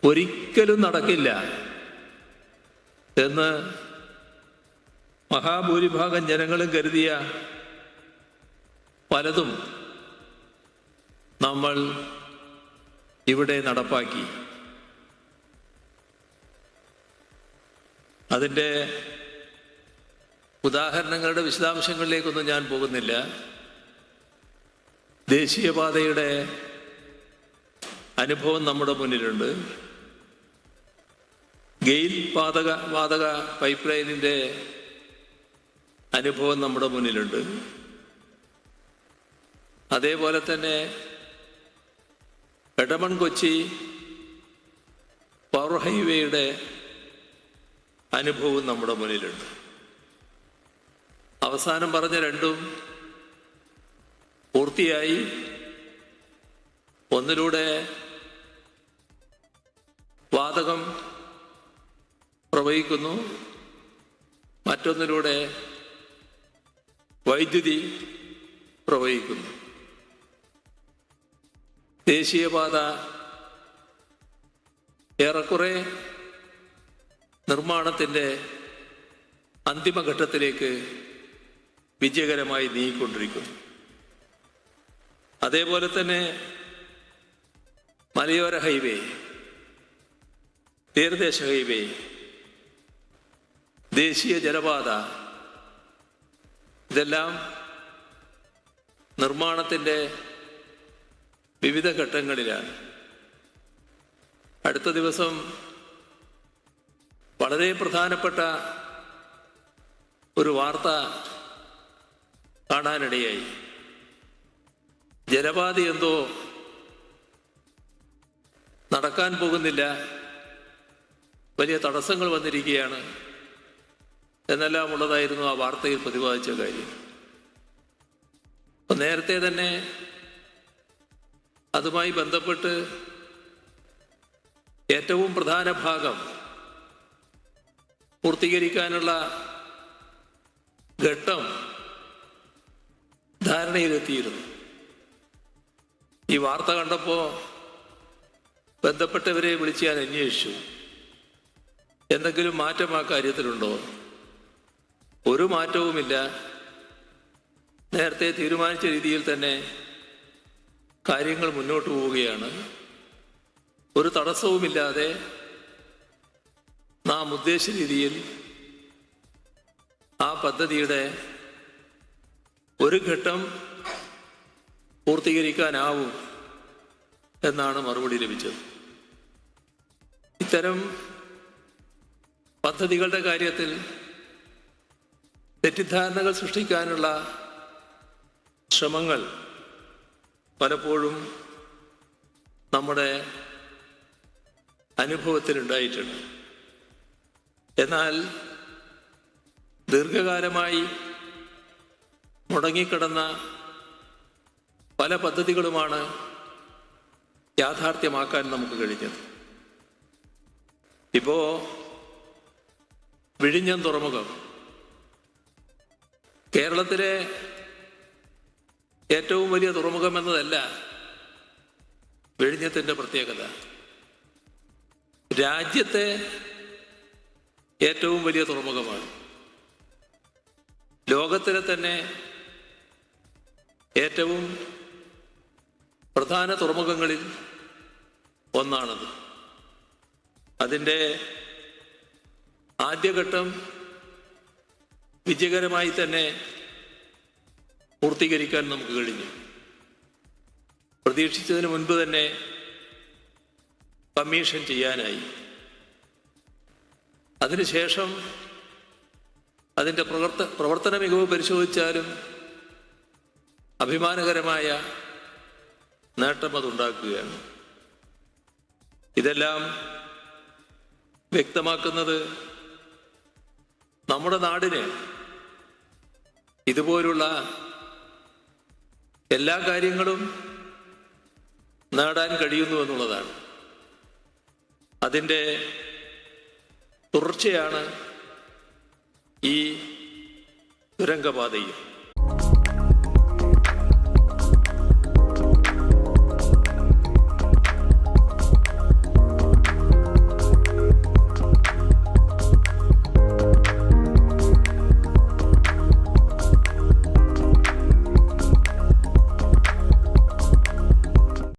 ഒരിക്കലും നടക്കില്ല എന്ന് മഹാഭൂരിഭാഗം ജനങ്ങളും കരുതിയ പലതും നമ്മൾ ഇവിടെ നടപ്പാക്കി. അതിൻ്റെ ഉദാഹരണങ്ങളുടെ വിശദാംശങ്ങളിലേക്കൊന്നും ഞാൻ പോകുന്നില്ല. ദേശീയപാതയുടെ അനുഭവം നമ്മുടെ മുന്നിലുണ്ട്. ഗെയിൽ വാതക പൈപ്പ് ലൈനിൻ്റെ അനുഭവം നമ്മുടെ മുന്നിലുണ്ട്. അതേപോലെ തന്നെ എടമൺ കൊച്ചി പവർ ഹൈവേയുടെ അനുഭവം നമ്മുടെ മുന്നിലുണ്ട്. അവസാനം പറഞ്ഞ രണ്ടും പൂർത്തിയായി. ഒന്നിലൂടെ വാതകം പ്രവഹിക്കുന്നു, മറ്റൊന്നിലൂടെ വൈദ്യുതി പ്രവഹിക്കുന്നു. ദേശീയപാത ഏറെക്കുറെ നിർമ്മാണത്തിൻ്റെ അന്തിമഘട്ടത്തിലേക്ക് വിജയകരമായി നീങ്ങിക്കൊണ്ടിരിക്കുന്നു. അതേപോലെ തന്നെ മലയോര ഹൈവേ, തീരദേശ ഹൈവേ, ദേശീയ ജലപാത, ഇതെല്ലാം നിർമ്മാണത്തിൻ്റെ വിവിധ ഘട്ടങ്ങളിലാണ്. അടുത്ത ദിവസം വളരെ പ്രധാനപ്പെട്ട ഒരു വാർത്ത കാണാനിടയായി. ജലപാത എന്തോ നടക്കാൻ പോകുന്നില്ല, വലിയ തടസ്സങ്ങൾ വന്നിരിക്കുകയാണ് എന്നെല്ലാം ഉള്ളതായിരുന്നു ആ വാർത്തയിൽ പ്രതിപാദിച്ച കാര്യം. അപ്പം നേരത്തെ തന്നെ അതുമായി ബന്ധപ്പെട്ട് ഏറ്റവും പ്രധാന ഭാഗം പൂർത്തീകരിക്കാനുള്ള ഘട്ടം ധാരണയിലെത്തിയിരുന്നു. ഈ വാർത്ത കണ്ടപ്പോൾ ബന്ധപ്പെട്ടവരെ വിളിച്ച് ഞാൻ അന്വേഷിച്ചു, എന്തെങ്കിലും മാറ്റം ആ കാര്യത്തിലുണ്ടോ? ഒരു മാറ്റവുമില്ല. നേരത്തെ തീരുമാനിച്ച രീതിയിൽ തന്നെ കാര്യങ്ങൾ മുന്നോട്ട് പോവുകയാണ്. ഒരു തടസ്സവുമില്ലാതെ നാം ഉദ്ദേശിച്ച രീതിയിൽ ആ പദ്ധതിയുടെ ഒരു ഘട്ടം പൂർത്തീകരിക്കാനാവും എന്നാണ് മറുപടി ലഭിച്ചത്. ഇത്തരം പദ്ധതികളുടെ കാര്യത്തിൽ തെറ്റിദ്ധാരണകൾ സൃഷ്ടിക്കാനുള്ള ശ്രമങ്ങൾ പലപ്പോഴും നമ്മുടെ അനുഭവത്തിലുണ്ടായിട്ടുണ്ട്. എന്നാൽ ദീർഘകാലമായി മുടങ്ങിക്കിടന്ന പല പദ്ധതികളുമാണ് യാഥാർത്ഥ്യമാക്കാൻ നമുക്ക് കഴിഞ്ഞത്. ഇപ്പോൾ വിഴിഞ്ഞം തുറമുഖം കേരളത്തിലെ ഏറ്റവും വലിയ തുറമുഖം എന്നതല്ല വിഴിഞ്ഞത്തിൻ്റെ പ്രത്യേകത. രാജ്യത്തെ ഏറ്റവും വലിയ തുറമുഖമാണ്. ലോകത്തിലെ തന്നെ ഏറ്റവും പ്രധാന തുറമുഖങ്ങളിൽ ഒന്നാണത്. അതിൻ്റെ ആദ്യഘട്ടം വിജയകരമായി തന്നെ പൂർത്തീകരിക്കാൻ നമുക്ക് കഴിഞ്ഞു. പ്രതീക്ഷിച്ചതിന് മുൻപ് തന്നെ കമ്മീഷൻ ചെയ്യാനായി. അതിനുശേഷം അതിൻ്റെ പ്രവർത്തന മികവ് പരിശോധിച്ചാലും അഭിമാനകരമായ നേട്ടം അതുണ്ടാക്കുകയാണ്. ഇതെല്ലാം വ്യക്തമാക്കുന്നത് നമ്മുടെ നാടിന് ഇതുപോലുള്ള എല്ലാ കാര്യങ്ങളും നേടാൻ കഴിയുന്നു എന്നുള്ളതാണ്. അതിൻ്റെ തുടർച്ചയാണ് ഈ തുരങ്കപാതയും.